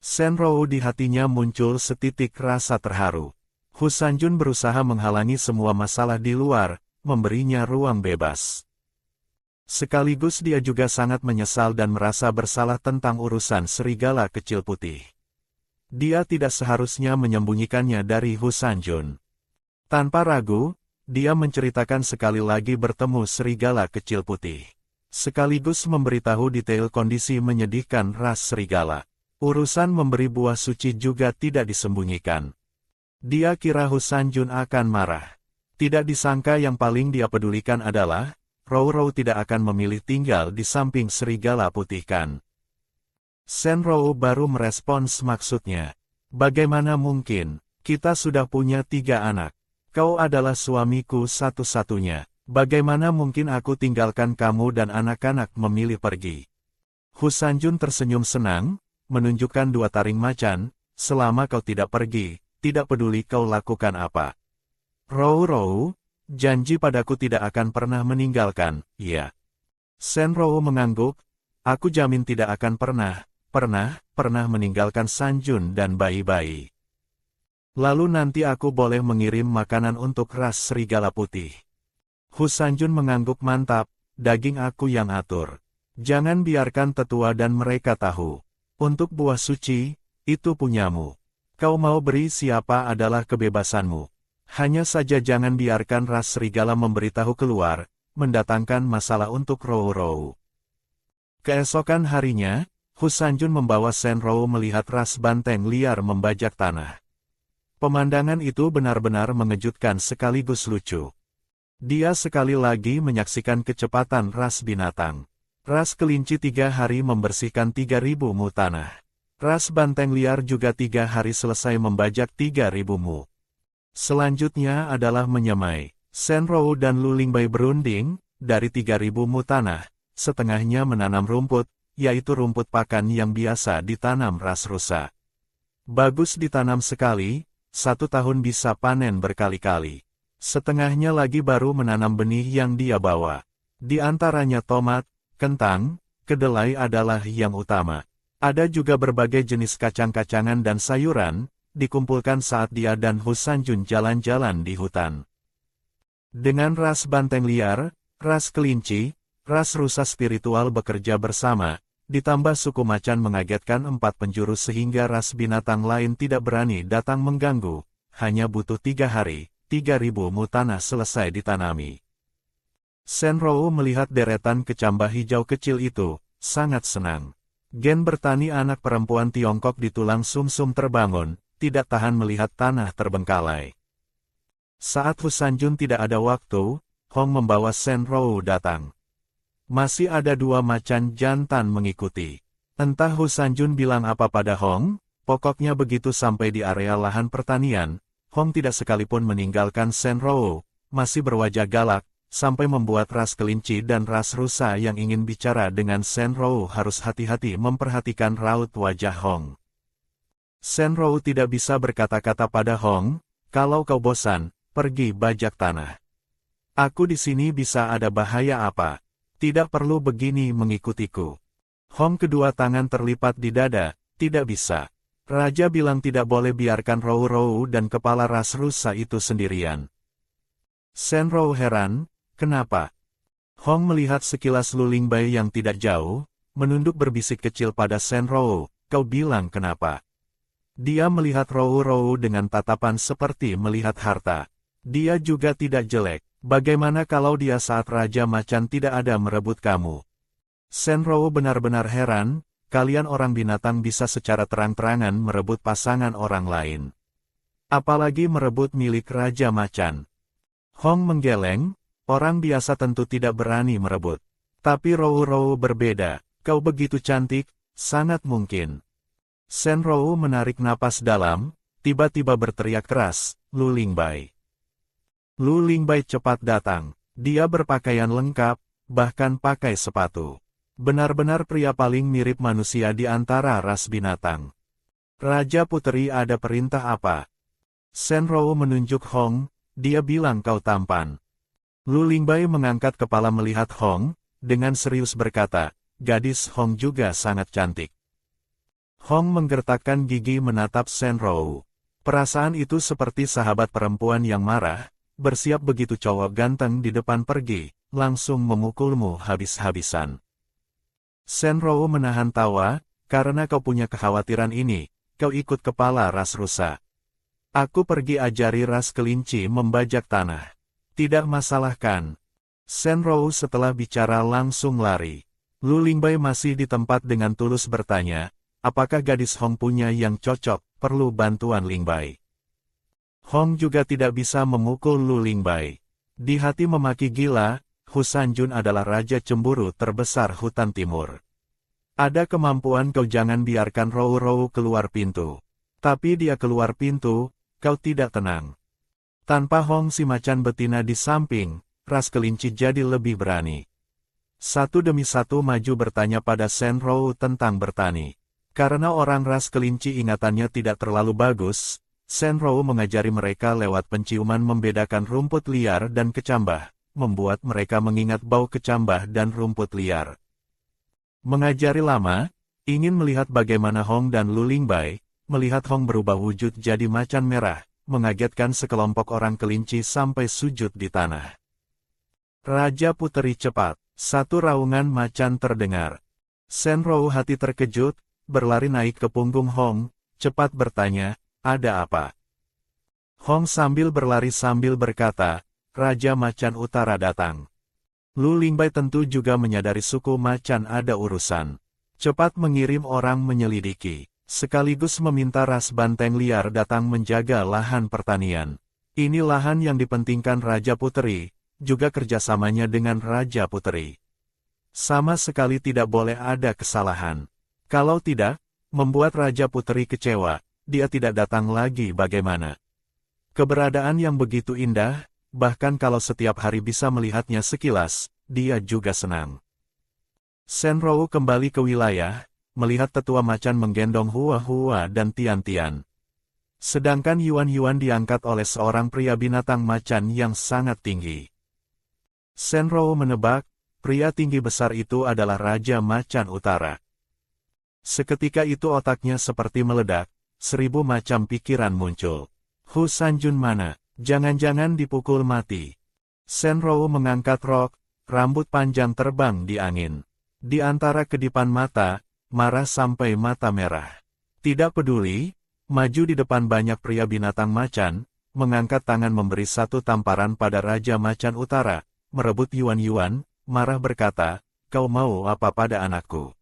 Shenrou di hatinya muncul setitik rasa terharu. Hu Sanjun berusaha menghalangi semua masalah di luar, memberinya ruang bebas. Sekaligus dia juga sangat menyesal dan merasa bersalah tentang urusan serigala kecil putih. Dia tidak seharusnya menyembunyikannya dari Hu Sanjun. Tanpa ragu, dia menceritakan sekali lagi bertemu serigala kecil putih. Sekaligus memberitahu detail kondisi menyedihkan ras serigala. Urusan memberi buah suci juga tidak disembunyikan. Dia kira Hu Sanjun akan marah. Tidak disangka yang paling dia pedulikan adalah, Rou tidak akan memilih tinggal di samping serigala putih kan. Shenrou baru merespons maksudnya. Bagaimana mungkin, kita sudah punya 3 anak. Kau adalah suamiku satu-satunya. Bagaimana mungkin aku tinggalkan kamu dan anak-anak memilih pergi? Hu Sanjun tersenyum senang, menunjukkan 2 taring macan, selama kau tidak pergi, tidak peduli kau lakukan apa. Rou, janji padaku tidak akan pernah meninggalkan, ya. Shenrou mengangguk, aku jamin tidak akan pernah meninggalkan Sanjun dan bayi-bayi. Lalu nanti aku boleh mengirim makanan untuk ras serigala putih. Hu Sanjun mengangguk mantap, daging aku yang atur. Jangan biarkan tetua dan mereka tahu. Untuk buah suci, itu punyamu. Kau mau beri siapa adalah kebebasanmu. Hanya saja jangan biarkan ras serigala memberitahu keluar, mendatangkan masalah untuk Rou. Keesokan harinya, Hu Sanjun membawa Shenrou melihat ras banteng liar membajak tanah. Pemandangan itu benar-benar mengejutkan sekaligus lucu. Dia sekali lagi menyaksikan kecepatan ras binatang. Ras kelinci 3 hari membersihkan 3.000 mu tanah. Ras banteng liar juga 3 hari selesai membajak 3.000 mu. Selanjutnya adalah menyemai. Shenrou dan Lu Lingbai berunding, dari 3.000 mu tanah, setengahnya menanam rumput, yaitu rumput pakan yang biasa ditanam ras rusa. Bagus ditanam sekali, 1 tahun bisa panen berkali-kali. Setengahnya lagi baru menanam benih yang dia bawa. Di antaranya tomat, kentang, kedelai adalah yang utama. Ada juga berbagai jenis kacang-kacangan dan sayuran, dikumpulkan saat dia dan Hu Sanjun jalan-jalan di hutan. Dengan ras banteng liar, ras kelinci, ras rusa spiritual bekerja bersama, ditambah suku macan mengagetkan 4 penjuru sehingga ras binatang lain tidak berani datang mengganggu, hanya butuh 3 hari, 3.000 mu tanah selesai ditanami. Shenrou melihat deretan kecambah hijau kecil itu, sangat senang. Gen bertani anak perempuan Tiongkok di tulang sumsum terbangun, tidak tahan melihat tanah terbengkalai. Saat Hu Sanjun tidak ada waktu, Hong membawa Shenrou datang. Masih ada 2 macan jantan mengikuti. Entah Hu Sanjun bilang apa pada Hong, pokoknya begitu sampai di area lahan pertanian, Hong tidak sekalipun meninggalkan Shenrou, masih berwajah galak, sampai membuat ras kelinci dan ras rusa yang ingin bicara dengan Shenrou harus hati-hati memperhatikan raut wajah Hong. Shenrou tidak bisa berkata-kata pada Hong, kalau kau bosan, pergi bajak tanah. Aku di sini bisa ada bahaya apa? Tidak perlu begini mengikutiku. Hong kedua tangan terlipat di dada, tidak bisa. Raja bilang tidak boleh biarkan Rou dan kepala ras rusa itu sendirian. Shenrou heran, kenapa? Hong melihat sekilas Lu Lingbai yang tidak jauh, menunduk berbisik kecil pada Shenrou, kau bilang kenapa? Dia melihat Rou dengan tatapan seperti melihat harta. Dia juga tidak jelek, bagaimana kalau dia saat Raja Macan tidak ada merebut kamu? Shenrou benar-benar heran, kalian orang binatang bisa secara terang-terangan merebut pasangan orang lain. Apalagi merebut milik Raja Macan. Hong menggeleng, orang biasa tentu tidak berani merebut. Tapi Rou berbeda, kau begitu cantik, sangat mungkin. Shenrou menarik napas dalam, tiba-tiba berteriak keras, Lu Lingbai. Lu Lingbai cepat datang, dia berpakaian lengkap, bahkan pakai sepatu. Benar-benar pria paling mirip manusia di antara ras binatang. Raja Puteri ada perintah apa? Shenrou menunjuk Hong, dia bilang kau tampan. Lu Lingbai mengangkat kepala melihat Hong, dengan serius berkata, gadis Hong juga sangat cantik. Hong menggertakkan gigi menatap Senrou. Perasaan itu seperti sahabat perempuan yang marah, bersiap begitu cowok ganteng di depan pergi, langsung memukulmu habis-habisan. Senrou menahan tawa, karena kau punya kekhawatiran ini, kau ikut kepala ras rusa. Aku pergi ajari ras kelinci membajak tanah. Tidak masalah kan? Senrou setelah bicara langsung lari. Lu Lingbai masih di tempat dengan tulus bertanya, apakah gadis Hong punya yang cocok, perlu bantuan Lingbai. Hong juga tidak bisa memukul Lu Lingbai. Di hati memaki gila, Hu Sanjun adalah raja cemburu terbesar hutan timur. Ada kemampuan kau jangan biarkan Rou keluar pintu. Tapi dia keluar pintu, kau tidak tenang. Tanpa Hong si macan betina di samping, ras kelinci jadi lebih berani. Satu demi satu maju bertanya pada Senrou tentang bertani. Karena orang ras kelinci ingatannya tidak terlalu bagus, Senrou mengajari mereka lewat penciuman membedakan rumput liar dan kecambah, membuat mereka mengingat bau kecambah dan rumput liar. Mengajari lama, ingin melihat bagaimana Hong dan Lu Lingbai, melihat Hong berubah wujud jadi macan merah, mengagetkan sekelompok orang kelinci sampai sujud di tanah. Raja Puteri cepat, satu raungan macan terdengar. Senrou hati terkejut, berlari naik ke punggung Hong, cepat bertanya, ada apa? Hong sambil berlari sambil berkata, Raja Macan Utara datang. Lu Lingbai tentu juga menyadari suku macan ada urusan. Cepat mengirim orang menyelidiki, sekaligus meminta ras banteng liar datang menjaga lahan pertanian. Ini lahan yang dipentingkan Raja Puteri, juga kerjasamanya dengan Raja Puteri. Sama sekali tidak boleh ada kesalahan. Kalau tidak, membuat Raja Puteri kecewa, dia tidak datang lagi bagaimana. Keberadaan yang begitu indah, bahkan kalau setiap hari bisa melihatnya sekilas, dia juga senang. Senrou kembali ke wilayah, melihat tetua macan menggendong Hua-Hua dan Tian-Tian. Sedangkan Yuan-Yuan diangkat oleh seorang pria binatang macan yang sangat tinggi. Senrou menebak, pria tinggi besar itu adalah Raja Macan Utara. Seketika itu otaknya seperti meledak, 1000 macam pikiran muncul. Hu Sanjun mana? Jangan-jangan dipukul mati. Senrou mengangkat rok, rambut panjang terbang di angin. Di antara kedipan mata, marah sampai mata merah. Tidak peduli, maju di depan banyak pria binatang macan, mengangkat tangan memberi satu tamparan pada Raja Macan Utara, merebut Yuan-Yuan, marah berkata, kau mau apa pada anakku?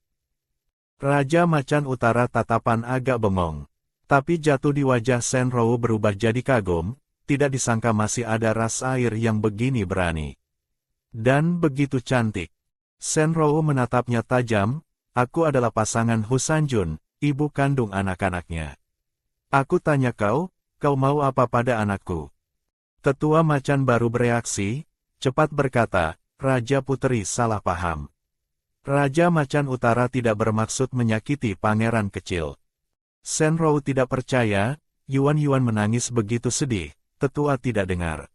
Raja Macan Utara tatapan agak bengong. Tapi jatuh di wajah Senrou berubah jadi kagum, tidak disangka masih ada ras air yang begini berani. Dan begitu cantik. Senrou menatapnya tajam, aku adalah pasangan Hu Sanjun, ibu kandung anak-anaknya. Aku tanya kau mau apa pada anakku? Tetua macan baru bereaksi, cepat berkata, Raja Puteri salah paham. Raja Macan Utara tidak bermaksud menyakiti pangeran kecil. Senrou tidak percaya, Yuan-Yuan menangis begitu sedih, tetua tidak dengar.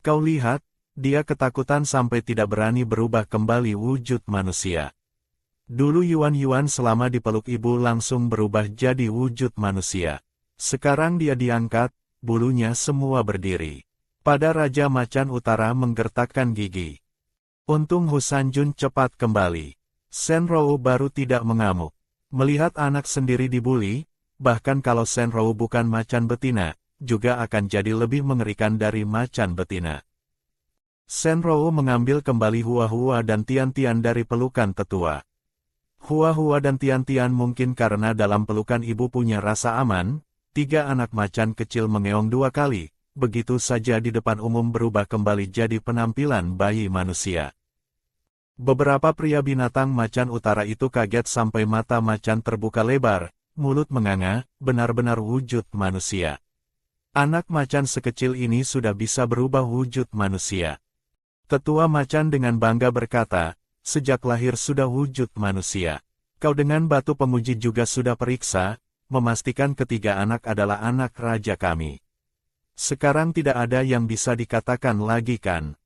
Kau lihat, dia ketakutan sampai tidak berani berubah kembali wujud manusia. Dulu Yuan-Yuan selama dipeluk ibu langsung berubah jadi wujud manusia. Sekarang dia diangkat, bulunya semua berdiri. Pada Raja Macan Utara menggertakkan gigi. Untung Hu Sanjun cepat kembali. Senrou baru tidak mengamuk. Melihat anak sendiri dibuli, bahkan kalau Senrou bukan macan betina, juga akan jadi lebih mengerikan dari macan betina. Senrou mengambil kembali Hua-Hua dan Tian-Tian dari pelukan tetua. Hua-Hua dan Tian-Tian mungkin karena dalam pelukan ibu punya rasa aman, 3 anak macan kecil mengeong 2 kali, begitu saja di depan umum berubah kembali jadi penampilan bayi manusia. Beberapa pria binatang macan utara itu kaget sampai mata macan terbuka lebar, mulut menganga, benar-benar wujud manusia. Anak macan sekecil ini sudah bisa berubah wujud manusia. Tetua macan dengan bangga berkata, sejak lahir sudah wujud manusia. Kau dengan batu penguji juga sudah periksa, memastikan ketiga anak adalah anak raja kami. Sekarang tidak ada yang bisa dikatakan lagi kan?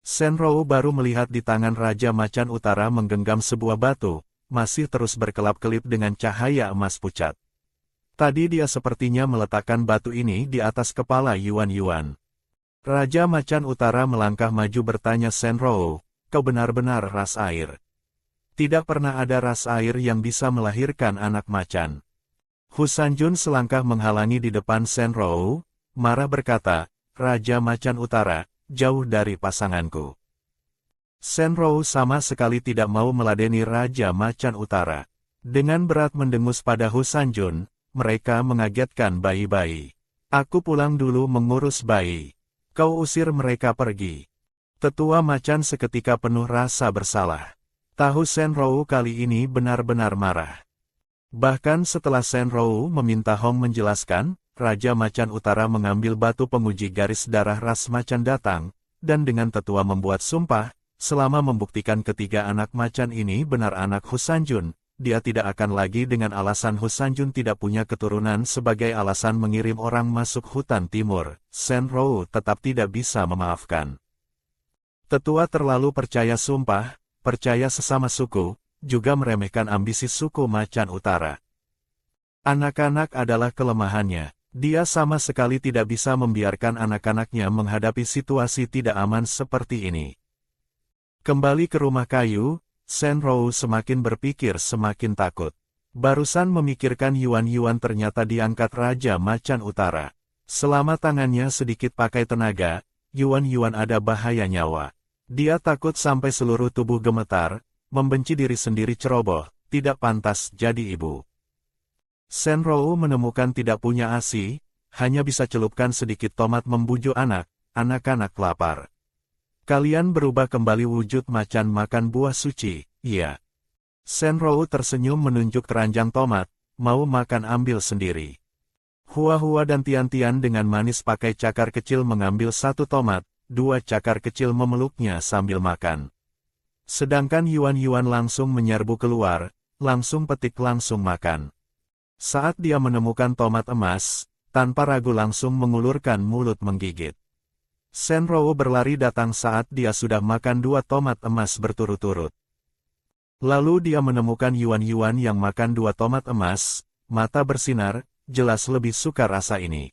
Senrou baru melihat di tangan Raja Macan Utara menggenggam sebuah batu, masih terus berkelap-kelip dengan cahaya emas pucat. Tadi dia sepertinya meletakkan batu ini di atas kepala Yuan Yuan. Raja Macan Utara melangkah maju bertanya Shenrou, kau benar-benar ras air. Tidak pernah ada ras air yang bisa melahirkan anak macan. Hu Sanjun selangkah menghalangi di depan Shenrou, marah berkata, Raja Macan Utara, jauh dari pasanganku. Shenrou sama sekali tidak mau meladeni Raja Macan Utara. Dengan berat mendengus pada Hu Sanjun, mereka mengagetkan bayi-bayi. Aku pulang dulu mengurus bayi. Kau usir mereka pergi. Tetua macan seketika penuh rasa bersalah. Tahu Shenrou kali ini benar-benar marah. Bahkan setelah Shenrou meminta Hong menjelaskan, Raja Macan Utara mengambil batu penguji garis darah ras macan datang, dan dengan tetua membuat sumpah, selama membuktikan ketiga anak macan ini benar anak Hu Sanjun, dia tidak akan lagi dengan alasan Hu Sanjun tidak punya keturunan sebagai alasan mengirim orang masuk hutan timur. Shenrou tetap tidak bisa memaafkan. Tetua terlalu percaya sumpah, percaya sesama suku, juga meremehkan ambisi suku Macan Utara. Anak-anak adalah kelemahannya. Dia sama sekali tidak bisa membiarkan anak-anaknya menghadapi situasi tidak aman seperti ini. Kembali ke rumah kayu, Shenrou semakin berpikir semakin takut. Barusan memikirkan Yuan Yuan ternyata diangkat Raja Macan Utara. Selama tangannya sedikit pakai tenaga, Yuan Yuan ada bahaya nyawa. Dia takut sampai seluruh tubuh gemetar, membenci diri sendiri ceroboh, tidak pantas jadi ibu. Shenrou menemukan tidak punya ASI, hanya bisa celupkan sedikit tomat membujuk anak-anak lapar. Kalian berubah kembali wujud macan makan buah suci, iya. Shenrou tersenyum menunjuk keranjang tomat, mau makan ambil sendiri. Hua-Hua dan Tian-Tian dengan manis pakai cakar kecil mengambil satu tomat, dua cakar kecil memeluknya sambil makan. Sedangkan Yuan Yuan langsung menyerbu keluar, langsung petik langsung makan. Saat dia menemukan tomat emas, tanpa ragu langsung mengulurkan mulut menggigit. Shenrou berlari datang saat dia sudah makan dua tomat emas berturut-turut. Lalu dia menemukan Yuan Yuan yang makan dua tomat emas, mata bersinar, jelas lebih suka rasa ini.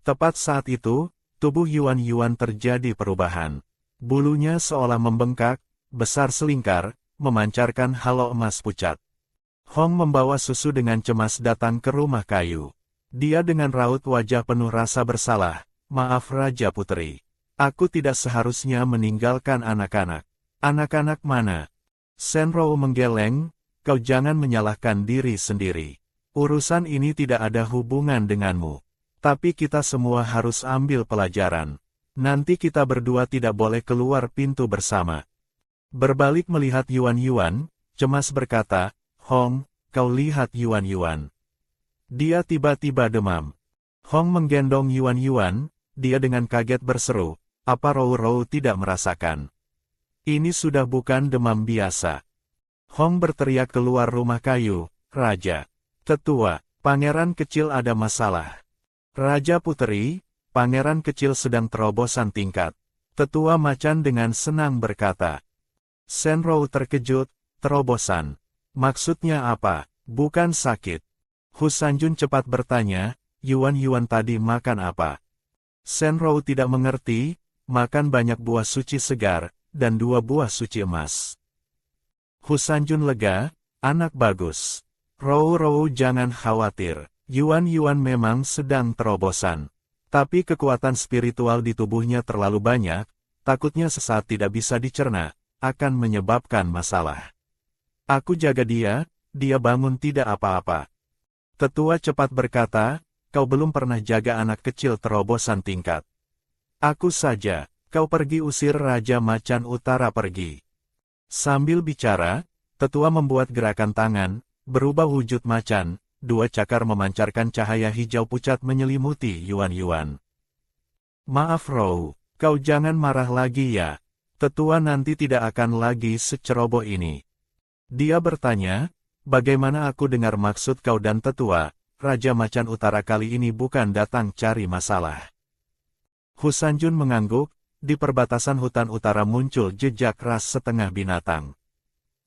Tepat saat itu, tubuh Yuan Yuan terjadi perubahan. Bulunya seolah membengkak, besar selingkar, memancarkan halo emas pucat. Hong membawa susu dengan cemas datang ke rumah kayu. Dia dengan raut wajah penuh rasa bersalah. Maaf Raja Puteri. Aku tidak seharusnya meninggalkan anak-anak. Anak-anak mana? Shenrou menggeleng, kau jangan menyalahkan diri sendiri. Urusan ini tidak ada hubungan denganmu. Tapi kita semua harus ambil pelajaran. Nanti kita berdua tidak boleh keluar pintu bersama. Berbalik melihat Yuan Yuan, cemas berkata, Hong, kau lihat Yuan Yuan. Dia tiba-tiba demam. Hong menggendong Yuan Yuan. Dia dengan kaget berseru, apa Rou tidak merasakan? Ini sudah bukan demam biasa. Hong berteriak keluar rumah kayu, Raja. Tetua, pangeran kecil ada masalah. Raja Puteri, pangeran kecil sedang terobosan tingkat. Tetua macan dengan senang berkata. Shenrou terkejut, terobosan. Maksudnya apa? Bukan sakit. Hu Sanjun cepat bertanya, Yuan Yuan tadi makan apa? Shenrou tidak mengerti, makan banyak buah suci segar, dan 2 buah suci emas. Hu Sanjun lega, anak bagus. Rou jangan khawatir, Yuan Yuan memang sedang terobosan. Tapi kekuatan spiritual di tubuhnya terlalu banyak, takutnya sesaat tidak bisa dicerna, akan menyebabkan masalah. Aku jaga dia bangun tidak apa-apa. Tetua cepat berkata, kau belum pernah jaga anak kecil terobosan tingkat. Aku saja, kau pergi usir Raja Macan Utara pergi. Sambil bicara, tetua membuat gerakan tangan, berubah wujud macan, 2 cakar memancarkan cahaya hijau pucat menyelimuti Yuan Yuan. Maaf Rou, kau jangan marah lagi ya. Tetua nanti tidak akan lagi seceroboh ini. Dia bertanya, bagaimana aku dengar maksud kau dan tetua? Raja Macan Utara kali ini bukan datang cari masalah. Hu Sanjun mengangguk, di perbatasan hutan utara muncul jejak ras setengah binatang.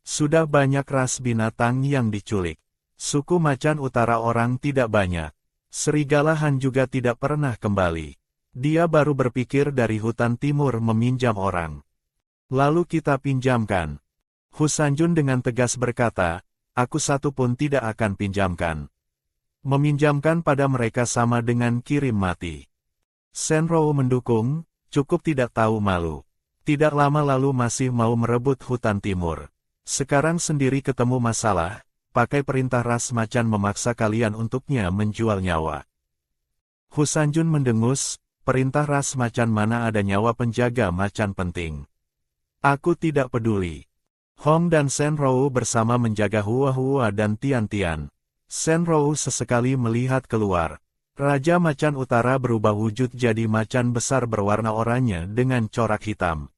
Sudah banyak ras binatang yang diculik. Suku macan utara orang tidak banyak. Serigala Han juga tidak pernah kembali. Dia baru berpikir dari hutan timur meminjam orang. Lalu kita pinjamkan. Hu Sanjun dengan tegas berkata, aku satu pun tidak akan pinjamkan. Meminjamkan pada mereka sama dengan kirim mati. Shen Rou mendukung, cukup tidak tahu malu. Tidak lama lalu masih mau merebut hutan timur. Sekarang sendiri ketemu masalah, pakai perintah ras macan memaksa kalian untuknya menjual nyawa. Hu Sanjun mendengus, perintah ras macan mana ada nyawa penjaga macan penting. Aku tidak peduli. Hong dan Shen Rou bersama menjaga Hua-Hua dan Tian-Tian. Shen Rou sesekali melihat keluar. Raja Macan Utara berubah wujud jadi macan besar berwarna oranye dengan corak hitam.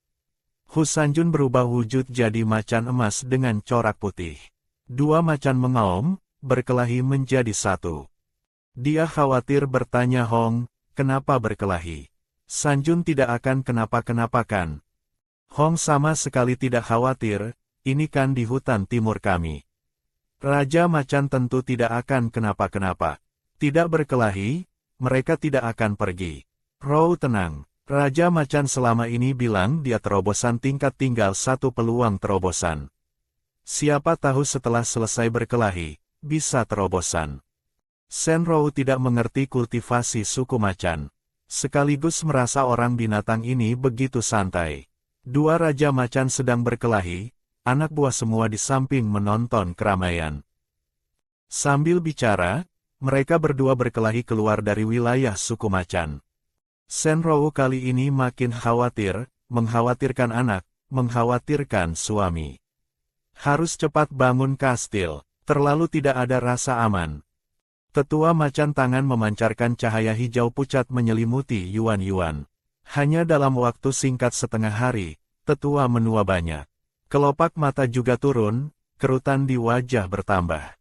Hu Sanjun berubah wujud jadi macan emas dengan corak putih. Dua macan mengaum, berkelahi menjadi satu. Dia khawatir bertanya Hong, kenapa berkelahi? Sanjun tidak akan kenapa-kenapakan. Hong sama sekali tidak khawatir, ini kan di hutan timur kami. Raja Macan tentu tidak akan kenapa-kenapa. Tidak berkelahi, mereka tidak akan pergi. Rou tenang. Raja Macan selama ini bilang dia terobosan tingkat tinggal satu peluang terobosan. Siapa tahu setelah selesai berkelahi, bisa terobosan. Shen Rou tidak mengerti kultivasi suku macan. Sekaligus merasa orang binatang ini begitu santai. Dua Raja Macan sedang berkelahi, anak buah semua di samping menonton keramaian. Sambil bicara, mereka berdua berkelahi keluar dari wilayah suku macan. Shen Rou kali ini makin khawatir, mengkhawatirkan anak, mengkhawatirkan suami. Harus cepat bangun kastil, terlalu tidak ada rasa aman. Tetua macan tangan memancarkan cahaya hijau pucat menyelimuti Yuan-Yuan. Hanya dalam waktu singkat setengah hari, tetua menua banyak. Kelopak mata juga turun, kerutan di wajah bertambah.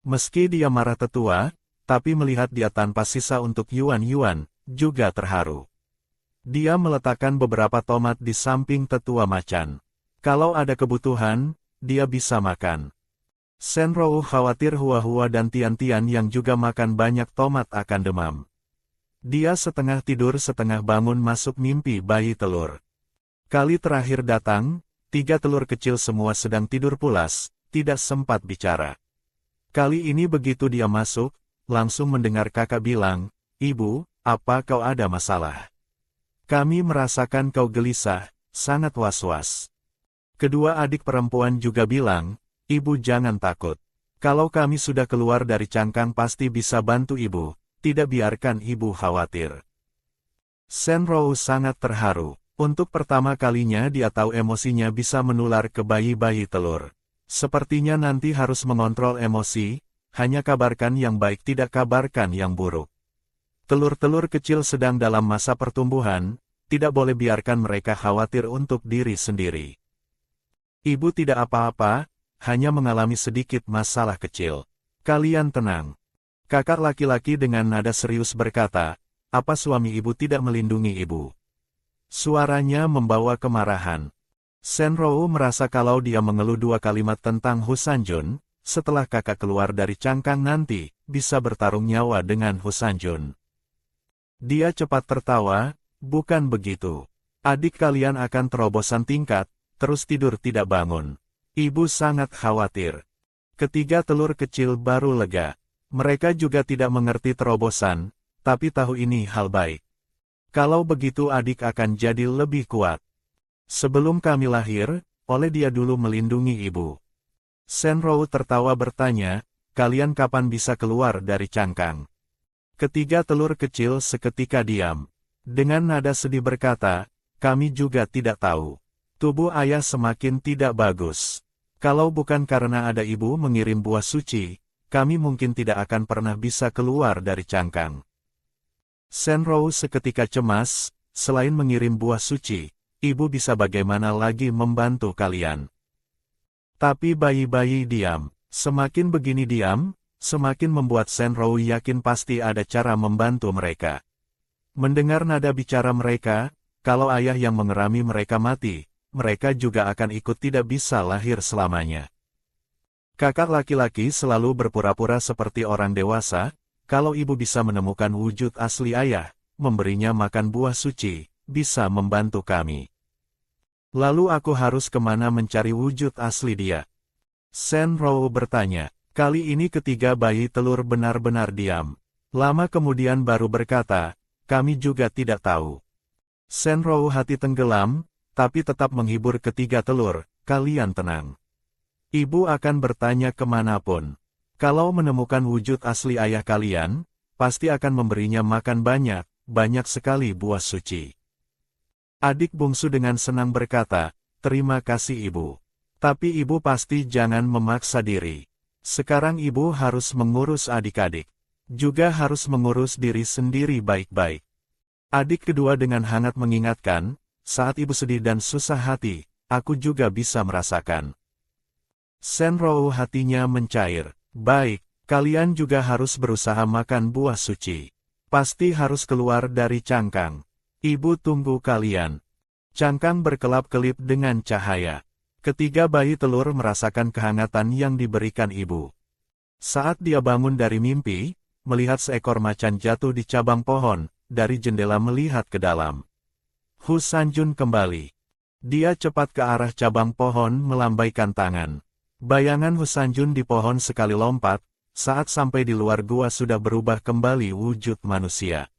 Meski dia marah tetua, tapi melihat dia tanpa sisa untuk Yuan-Yuan, juga terharu. Dia meletakkan beberapa tomat di samping tetua macan. Kalau ada kebutuhan, dia bisa makan. Shen Rou khawatir Hua-Hua dan Tian-Tian yang juga makan banyak tomat akan demam. Dia setengah tidur setengah bangun masuk mimpi bayi telur. Kali terakhir datang, 3 telur kecil semua sedang tidur pulas, tidak sempat bicara. Kali ini begitu dia masuk, langsung mendengar kakak bilang, Ibu, apa kau ada masalah? Kami merasakan kau gelisah, sangat was-was. Kedua adik perempuan juga bilang, Ibu jangan takut. Kalau kami sudah keluar dari cangkang pasti bisa bantu Ibu, tidak biarkan Ibu khawatir. Shen Rou sangat terharu. Untuk pertama kalinya dia tahu emosinya bisa menular ke bayi-bayi telur. Sepertinya nanti harus mengontrol emosi, hanya kabarkan yang baik tidak kabarkan yang buruk. Telur-telur kecil sedang dalam masa pertumbuhan, tidak boleh biarkan mereka khawatir untuk diri sendiri. Ibu tidak apa-apa, hanya mengalami sedikit masalah kecil. Kalian tenang. Kakak laki-laki dengan nada serius berkata, apa suami ibu tidak melindungi ibu? Suaranya membawa kemarahan. Shen Rou merasa kalau dia mengeluh 2 kalimat tentang Hu Sanjun, setelah kakak keluar dari cangkang nanti, bisa bertarung nyawa dengan Hu Sanjun. Dia cepat tertawa, bukan begitu. Adik kalian akan terobosan tingkat, terus tidur tidak bangun. Ibu sangat khawatir. Ketiga telur kecil baru lega. Mereka juga tidak mengerti terobosan, tapi tahu ini hal baik. Kalau begitu adik akan jadi lebih kuat. Sebelum kami lahir, oleh dia dulu melindungi ibu. Shen Rou tertawa bertanya, kalian kapan bisa keluar dari cangkang? Ketiga telur kecil seketika diam. Dengan nada sedih berkata, kami juga tidak tahu. Tubuh ayah semakin tidak bagus. Kalau bukan karena ada ibu mengirim buah suci, kami mungkin tidak akan pernah bisa keluar dari cangkang. Shen Rou seketika cemas, selain mengirim buah suci, ibu bisa bagaimana lagi membantu kalian? Tapi bayi-bayi diam. Semakin begini diam, semakin membuat Shen Rou yakin pasti ada cara membantu mereka. Mendengar nada bicara mereka, kalau ayah yang mengerami mereka mati, mereka juga akan ikut tidak bisa lahir selamanya. Kakak laki-laki selalu berpura-pura seperti orang dewasa, kalau ibu bisa menemukan wujud asli ayah, memberinya makan buah suci, bisa membantu kami. Lalu aku harus kemana mencari wujud asli dia? Senrou bertanya. Kali ini ketiga bayi telur benar-benar diam. Lama kemudian baru berkata, kami juga tidak tahu. Senrou hati tenggelam, tapi tetap menghibur ketiga telur, kalian tenang. Ibu akan bertanya kemanapun. Kalau menemukan wujud asli ayah kalian, pasti akan memberinya makan banyak, banyak sekali buah suci. Adik bungsu dengan senang berkata, terima kasih ibu. Tapi ibu pasti jangan memaksa diri. Sekarang ibu harus mengurus adik-adik. Juga harus mengurus diri sendiri baik-baik. Adik kedua dengan hangat mengingatkan, saat ibu sedih dan susah hati, aku juga bisa merasakan. Senrou hatinya mencair. Baik, kalian juga harus berusaha makan buah suci. Pasti harus keluar dari cangkang. Ibu tunggu kalian. Cangkang berkelap-kelip dengan cahaya. Ketiga bayi telur merasakan kehangatan yang diberikan ibu. Saat dia bangun dari mimpi, melihat seekor macan jatuh di cabang pohon, dari jendela melihat ke dalam. Hu Sanjun kembali. Dia cepat ke arah cabang pohon melambaikan tangan. Bayangan Hu Sanjun di pohon sekali lompat, saat sampai di luar gua sudah berubah kembali wujud manusia.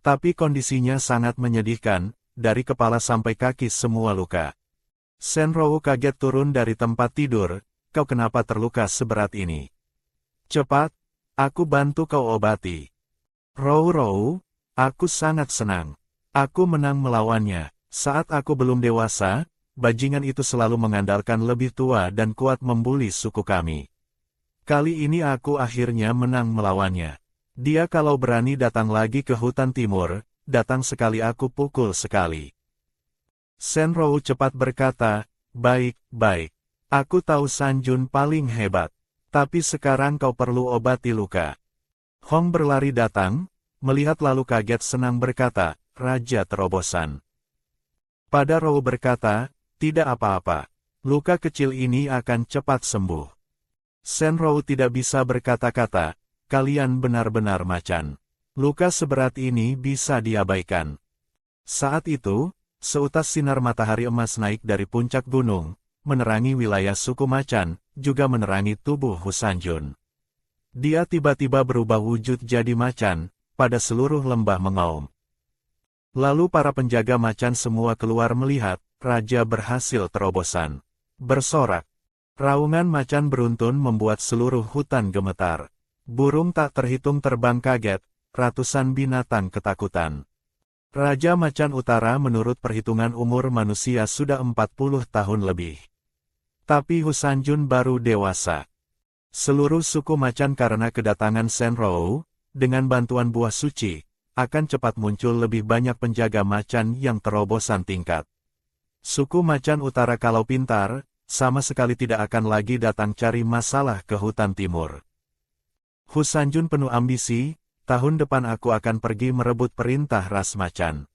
Tapi kondisinya sangat menyedihkan, dari kepala sampai kaki semua luka. Senrou kaget turun dari tempat tidur, kau kenapa terluka seberat ini? Cepat, aku bantu kau obati. Rou, aku sangat senang. Aku menang melawannya. Saat aku belum dewasa, bajingan itu selalu mengandalkan lebih tua dan kuat membuli suku kami. Kali ini aku akhirnya menang melawannya. Dia kalau berani datang lagi ke hutan timur, datang sekali aku pukul sekali. Senrou cepat berkata, baik. Aku tahu Sanjun paling hebat. Tapi sekarang kau perlu obati luka. Hong berlari datang, melihat lalu kaget senang berkata, Raja terobosan. Pada Rou berkata, tidak apa-apa. Luka kecil ini akan cepat sembuh. Senrou tidak bisa berkata-kata, kalian benar-benar macan. Luka seberat ini bisa diabaikan. Saat itu, seutas sinar matahari emas naik dari puncak gunung, menerangi wilayah suku macan, juga menerangi tubuh Hu Sanjun. Dia tiba-tiba berubah wujud jadi macan, pada seluruh lembah mengaum. Lalu para penjaga macan semua keluar melihat, raja berhasil terobosan. Bersorak. Raungan macan beruntun membuat seluruh hutan gemetar. Burung tak terhitung terbang kaget, ratusan binatang ketakutan. Raja Macan Utara menurut perhitungan umur manusia sudah 40 tahun lebih. Tapi Hu Sanjun baru dewasa. Seluruh suku macan karena kedatangan Senrou, dengan bantuan buah suci, akan cepat muncul lebih banyak penjaga macan yang terobosan tingkat. Suku macan utara kalau pintar, sama sekali tidak akan lagi datang cari masalah ke hutan timur. Hu Sanjun penuh ambisi, tahun depan aku akan pergi merebut perintah ras macan.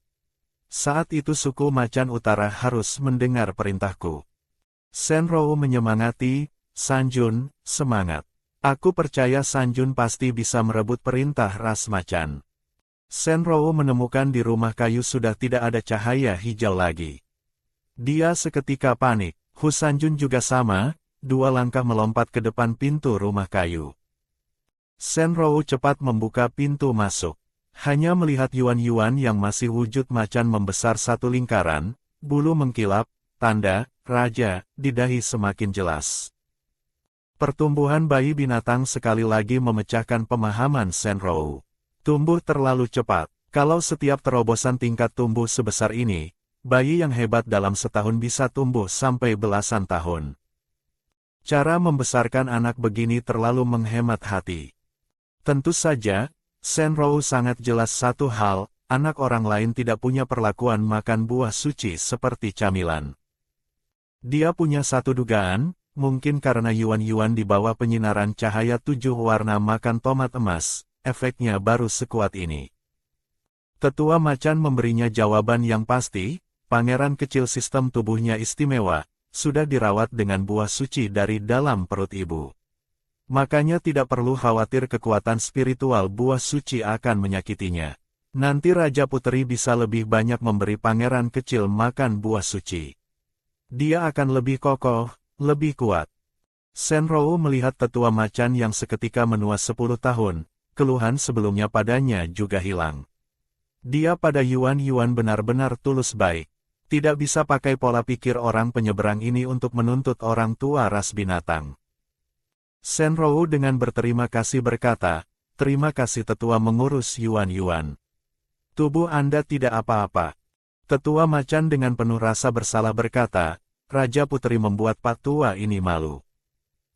Saat itu suku macan utara harus mendengar perintahku. Senrou menyemangati, Sanjun, semangat. Aku percaya Sanjun pasti bisa merebut perintah ras macan. Senrou menemukan di rumah kayu sudah tidak ada cahaya hijau lagi. Dia seketika panik. Hu Sanjun juga sama, 2 langkah melompat ke depan pintu rumah kayu. Senrou cepat membuka pintu masuk. Hanya melihat Yuan-Yuan yang masih wujud macan membesar satu lingkaran, bulu mengkilap, tanda, raja, di dahi semakin jelas. Pertumbuhan bayi binatang sekali lagi memecahkan pemahaman Senrou. Tumbuh terlalu cepat. Kalau setiap terobosan tingkat tumbuh sebesar ini, bayi yang hebat dalam setahun bisa tumbuh sampai belasan tahun. Cara membesarkan anak begini terlalu menghemat hati. Tentu saja, Senrou sangat jelas satu hal, anak orang lain tidak punya perlakuan makan buah suci seperti camilan. Dia punya satu dugaan, mungkin karena Yuan-Yuan di bawah penyinaran cahaya 7 warna makan tomat emas, efeknya baru sekuat ini. Tetua macan memberinya jawaban yang pasti, pangeran kecil sistem tubuhnya istimewa, sudah dirawat dengan buah suci dari dalam perut ibu. Makanya tidak perlu khawatir kekuatan spiritual buah suci akan menyakitinya. Nanti Raja Puteri bisa lebih banyak memberi pangeran kecil makan buah suci. Dia akan lebih kokoh, lebih kuat. Shenrou melihat tetua macan yang seketika menua 10 tahun, keluhan sebelumnya padanya juga hilang. Dia pada Yuan benar-benar tulus baik. Tidak bisa pakai pola pikir orang penyeberang ini untuk menuntut orang tua ras binatang. Shenrou dengan berterima kasih berkata, "Terima kasih tetua mengurus Yuan. Tubuh Anda tidak apa-apa." Tetua macan dengan penuh rasa bersalah berkata, "Raja Puteri membuat Pak Tua ini malu.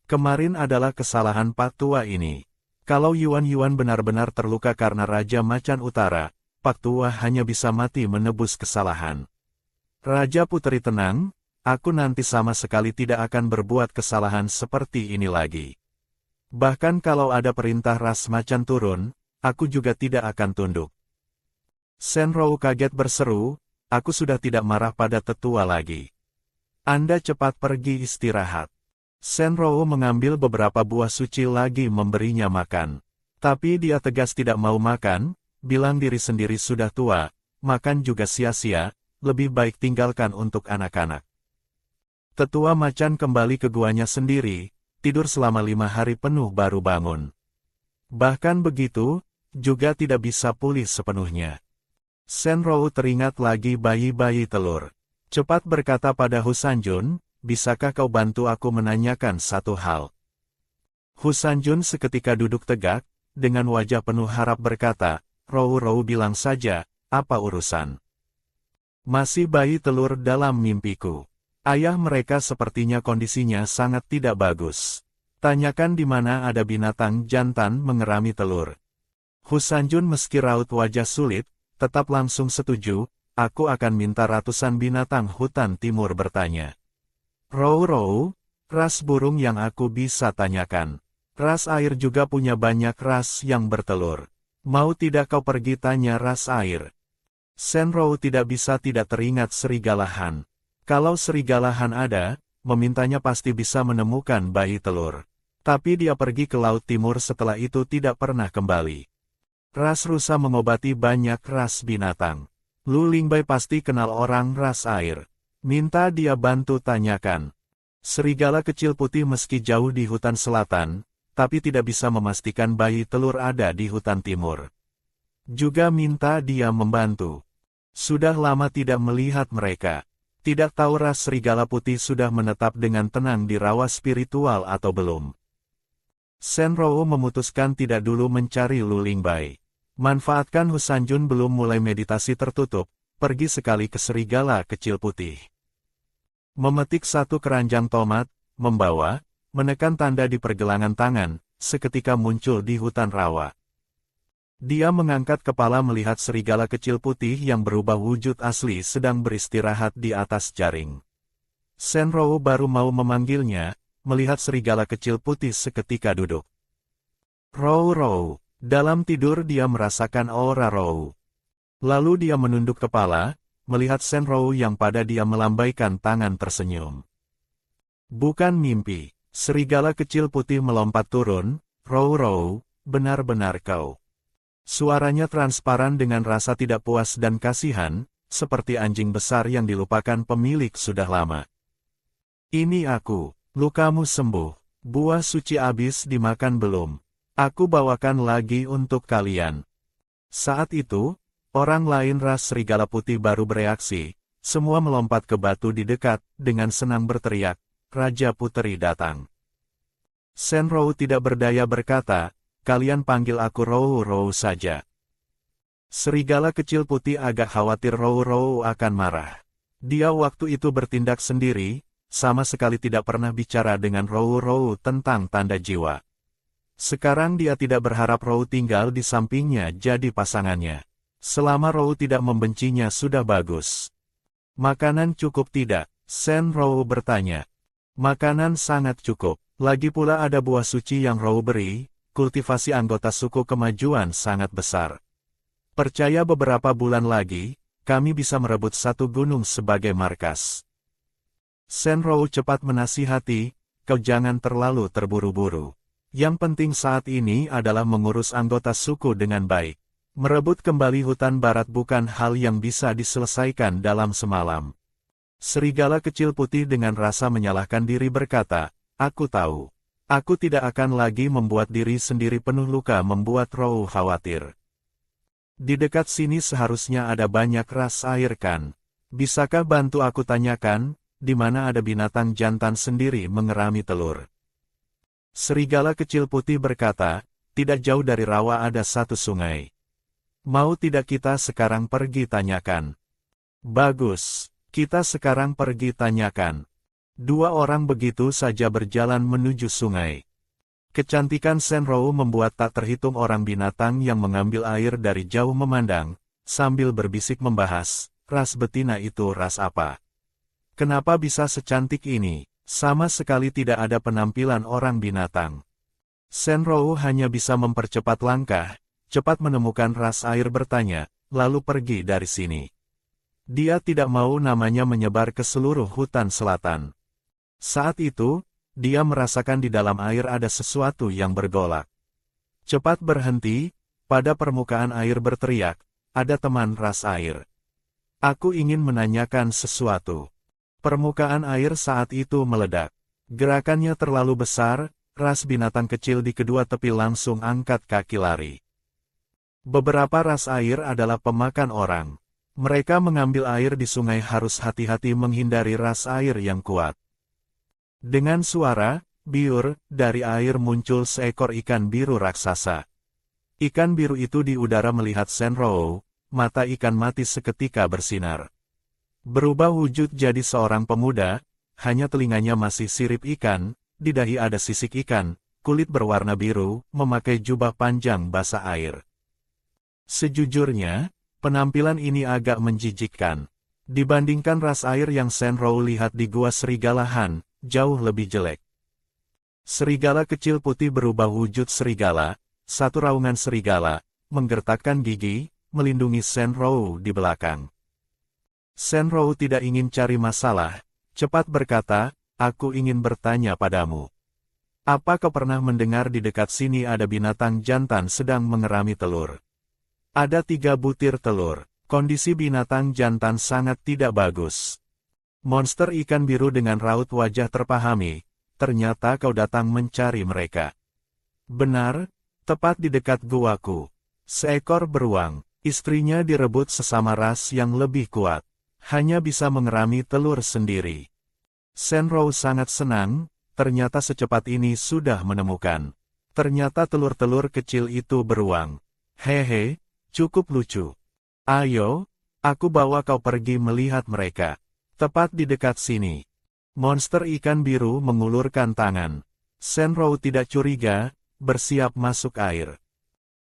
Kemarin adalah kesalahan Pak Tua ini. Kalau Yuan benar-benar terluka karena Raja Macan Utara, Pak Tua hanya bisa mati menebus kesalahan. Raja Puteri tenang, aku nanti sama sekali tidak akan berbuat kesalahan seperti ini lagi. Bahkan kalau ada perintah ras macan turun, aku juga tidak akan tunduk." Shenrou kaget berseru, "Aku sudah tidak marah pada tetua lagi. Anda cepat pergi istirahat." Shenrou mengambil beberapa buah suci lagi memberinya makan. Tapi dia tegas tidak mau makan, bilang diri sendiri sudah tua, makan juga sia-sia, lebih baik tinggalkan untuk anak-anak. Tetua macan kembali ke guanya sendiri, tidur selama 5 hari penuh baru bangun. Bahkan begitu, juga tidak bisa pulih sepenuhnya. Shenrou teringat lagi bayi-bayi telur. Cepat berkata pada Hu Sanjun, "Bisakah kau bantu aku menanyakan satu hal?" Hu Sanjun seketika duduk tegak, dengan wajah penuh harap berkata, "Rou bilang saja, apa urusan?" "Masih bayi telur dalam mimpiku. Ayah mereka sepertinya kondisinya sangat tidak bagus. Tanyakan di mana ada binatang jantan mengerami telur." Hu Sanjun meski raut wajah sulit, tetap langsung setuju, "Aku akan minta ratusan binatang hutan timur bertanya." "Rou, ras burung yang aku bisa tanyakan. Ras air juga punya banyak ras yang bertelur. Mau tidak kau pergi tanya ras air?" Shenrou tidak bisa tidak teringat serigalahan. Kalau serigalahan ada, memintanya pasti bisa menemukan bayi telur. Tapi dia pergi ke Laut Timur setelah itu tidak pernah kembali. Ras rusa mengobati banyak ras binatang. Lu Lingbai pasti kenal orang ras air. Minta dia bantu tanyakan. Serigala kecil putih meski jauh di hutan selatan, tapi tidak bisa memastikan bayi telur ada di hutan timur. Juga minta dia membantu. Sudah lama tidak melihat mereka. Tidak tahu ras serigala putih sudah menetap dengan tenang di rawa spiritual atau belum. Shenrou memutuskan tidak dulu mencari Lu Lingbai. Manfaatkan Hu Sanjun belum mulai meditasi tertutup, pergi sekali ke serigala kecil putih. Memetik satu keranjang tomat, membawa, menekan tanda di pergelangan tangan, seketika muncul di hutan rawa. Dia mengangkat kepala melihat serigala kecil putih yang berubah wujud asli sedang beristirahat di atas jaring. Shenrou baru mau memanggilnya, melihat serigala kecil putih seketika duduk. Rou. Dalam tidur dia merasakan aura Rou. Lalu dia menunduk kepala, melihat Shenrou yang pada dia melambaikan tangan tersenyum. Bukan mimpi, serigala kecil putih melompat turun, Rou, benar-benar kau. Suaranya transparan dengan rasa tidak puas dan kasihan, seperti anjing besar yang dilupakan pemilik sudah lama. Ini aku, lukamu sembuh, buah suci habis dimakan belum? Aku bawakan lagi untuk kalian. Saat itu, orang lain ras serigala putih baru bereaksi, semua melompat ke batu di dekat, dengan senang berteriak, "Raja Puteri datang." Shenrou tidak berdaya berkata, "Kalian panggil aku Rou saja." Serigala kecil putih agak khawatir Rou akan marah. Dia waktu itu bertindak sendiri, sama sekali tidak pernah bicara dengan Rou tentang tanda jiwa. Sekarang dia tidak berharap Rou tinggal di sampingnya jadi pasangannya. Selama Rou tidak membencinya sudah bagus. "Makanan cukup tidak?" Shenrou bertanya. "Makanan sangat cukup. Lagi pula ada buah suci yang Rou beri, kultivasi anggota suku kemajuan sangat besar. Percaya beberapa bulan lagi, kami bisa merebut satu gunung sebagai markas. Senrou cepat menasihati, kau jangan terlalu terburu-buru. Yang penting saat ini adalah mengurus anggota suku dengan baik. Merebut kembali hutan barat bukan hal yang bisa diselesaikan dalam semalam. Serigala kecil putih dengan rasa menyalahkan diri berkata, aku tahu. Aku tidak akan lagi membuat diri sendiri penuh luka membuat Rou khawatir. Di dekat sini seharusnya ada banyak ras air kan? Bisakah bantu aku tanyakan, di mana ada binatang jantan sendiri mengerami telur? Serigala kecil putih berkata, tidak jauh dari rawa ada satu sungai. Mau tidak kita sekarang pergi tanyakan? Bagus, kita sekarang pergi tanyakan. Dua orang begitu saja berjalan menuju sungai. Kecantikan Senrou membuat tak terhitung orang binatang yang mengambil air dari jauh memandang, sambil berbisik membahas, ras betina itu ras apa? Kenapa bisa secantik ini? Sama sekali tidak ada penampilan orang binatang. Senrou hanya bisa mempercepat langkah, cepat menemukan ras air bertanya, lalu pergi dari sini. Dia tidak mau namanya menyebar ke seluruh hutan selatan. Saat itu, dia merasakan di dalam air ada sesuatu yang bergolak. Cepat berhenti, pada permukaan air berteriak, ada teman ras air. Aku ingin menanyakan sesuatu. Permukaan air saat itu meledak. Gerakannya terlalu besar, ras binatang kecil di kedua tepi langsung angkat kaki lari. Beberapa ras air adalah pemakan orang. Mereka mengambil air di sungai harus hati-hati menghindari ras air yang kuat. Dengan suara, biur, dari air muncul seekor ikan biru raksasa. Ikan biru itu di udara melihat Senrou, mata ikan mati seketika bersinar. Berubah wujud jadi seorang pemuda, hanya telinganya masih sirip ikan, di dahi ada sisik ikan, kulit berwarna biru, memakai jubah panjang basah air. Sejujurnya, penampilan ini agak menjijikkan. Dibandingkan ras air yang Senrou lihat di Gua Serigala Han, jauh lebih jelek. Serigala kecil putih berubah wujud serigala, satu raungan serigala, menggertakkan gigi, melindungi Senrou di belakang. Senrou tidak ingin cari masalah, cepat berkata, aku ingin bertanya padamu. Apa kau pernah mendengar di dekat sini ada binatang jantan sedang mengerami telur? Ada 3 butir telur, kondisi binatang jantan sangat tidak bagus. Monster ikan biru dengan raut wajah terpahami, ternyata kau datang mencari mereka. Benar, tepat di dekat guaku. Seekor beruang, istrinya direbut sesama ras yang lebih kuat. Hanya bisa mengerami telur sendiri. Senrou sangat senang, ternyata secepat ini sudah menemukan. Ternyata telur-telur kecil itu beruang. Hehe, cukup lucu. Ayo, aku bawa kau pergi melihat mereka. Tepat di dekat sini. Monster ikan biru mengulurkan tangan. Senrou tidak curiga, bersiap masuk air.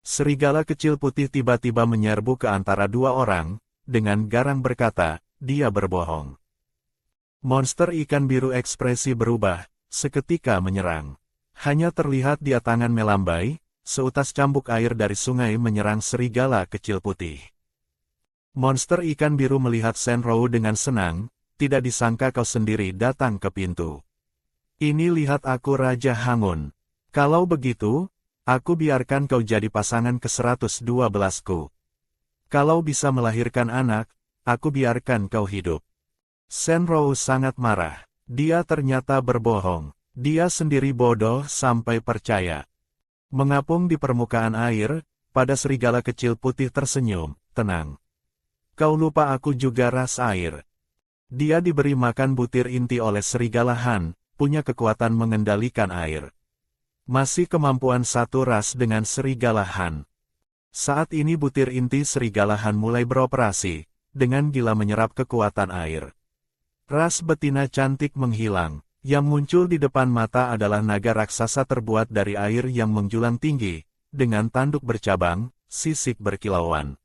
Serigala kecil putih tiba-tiba menyerbu ke antara dua orang, dengan garang berkata, dia berbohong. Monster ikan biru ekspresi berubah, seketika menyerang. Hanya terlihat dia tangan melambai, seutas cambuk air dari sungai menyerang serigala kecil putih. Monster ikan biru melihat Senrou dengan senang, tidak disangka kau sendiri datang ke pintu. Ini lihat aku Raja Hangun. Kalau begitu, aku biarkan kau jadi pasangan ke-112ku. Kalau bisa melahirkan anak, aku biarkan kau hidup. Senrou sangat marah. Dia ternyata berbohong. Dia sendiri bodoh sampai percaya. Mengapung di permukaan air, pada serigala kecil putih tersenyum, tenang. Kau lupa aku juga ras air. Dia diberi makan butir inti oleh serigala Han, punya kekuatan mengendalikan air. Masih kemampuan satu ras dengan serigala Han. Saat ini butir inti serigala Han mulai beroperasi, dengan gila menyerap kekuatan air. Ras betina cantik menghilang, yang muncul di depan mata adalah naga raksasa terbuat dari air yang menjulang tinggi, dengan tanduk bercabang, sisik berkilauan.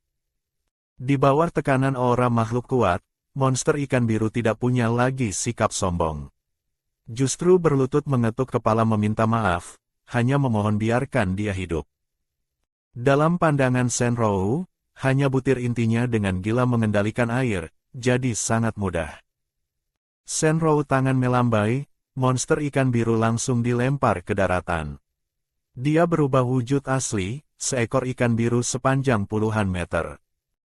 Di bawah tekanan aura makhluk kuat, monster ikan biru tidak punya lagi sikap sombong. Justru berlutut mengetuk kepala meminta maaf, hanya memohon biarkan dia hidup. Dalam pandangan Senrou, hanya butir intinya dengan gila mengendalikan air, jadi sangat mudah. Senrou tangan melambai, monster ikan biru langsung dilempar ke daratan. Dia berubah wujud asli, seekor ikan biru sepanjang puluhan meter.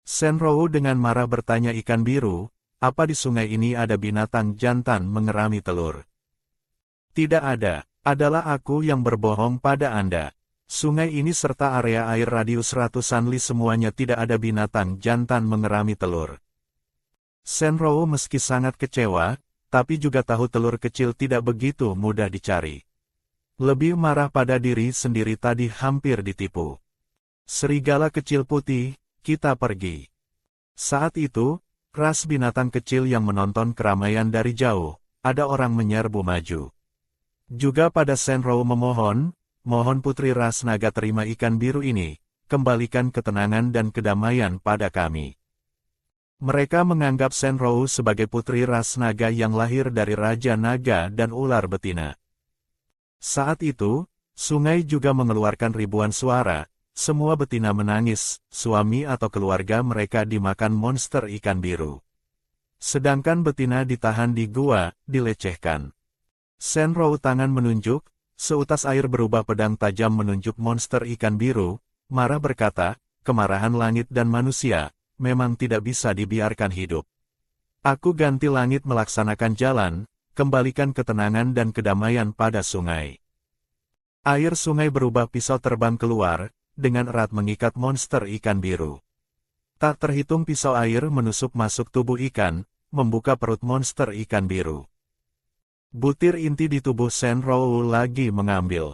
Senrou dengan marah bertanya ikan biru, apa di sungai ini ada binatang jantan mengerami telur? Tidak ada, adalah aku yang berbohong pada Anda. Sungai ini serta area air radius ratusan li semuanya tidak ada binatang jantan mengerami telur. Senrou meski sangat kecewa, tapi juga tahu telur kecil tidak begitu mudah dicari. Lebih marah pada diri sendiri tadi hampir ditipu. Serigala kecil putih, kita pergi. Saat itu, ras binatang kecil yang menonton keramaian dari jauh, ada orang menyerbu maju. Juga pada Senrou memohon, mohon putri ras naga terima ikan biru ini, kembalikan ketenangan dan kedamaian pada kami. Mereka menganggap Senrou sebagai putri ras naga yang lahir dari Raja Naga dan ular betina. Saat itu, sungai juga mengeluarkan ribuan suara, semua betina menangis, suami atau keluarga mereka dimakan monster ikan biru. Sedangkan betina ditahan di gua, dilecehkan. Senrou tangan menunjuk, seutas air berubah pedang tajam menunjuk monster ikan biru, marah berkata, kemarahan langit dan manusia, memang tidak bisa dibiarkan hidup. Aku ganti langit melaksanakan jalan, kembalikan ketenangan dan kedamaian pada sungai. Air sungai berubah pisau terbang keluar, dengan erat mengikat monster ikan biru. Tak terhitung pisau air menusuk masuk tubuh ikan, membuka perut monster ikan biru. Butir inti di tubuh Senrou lagi mengambil.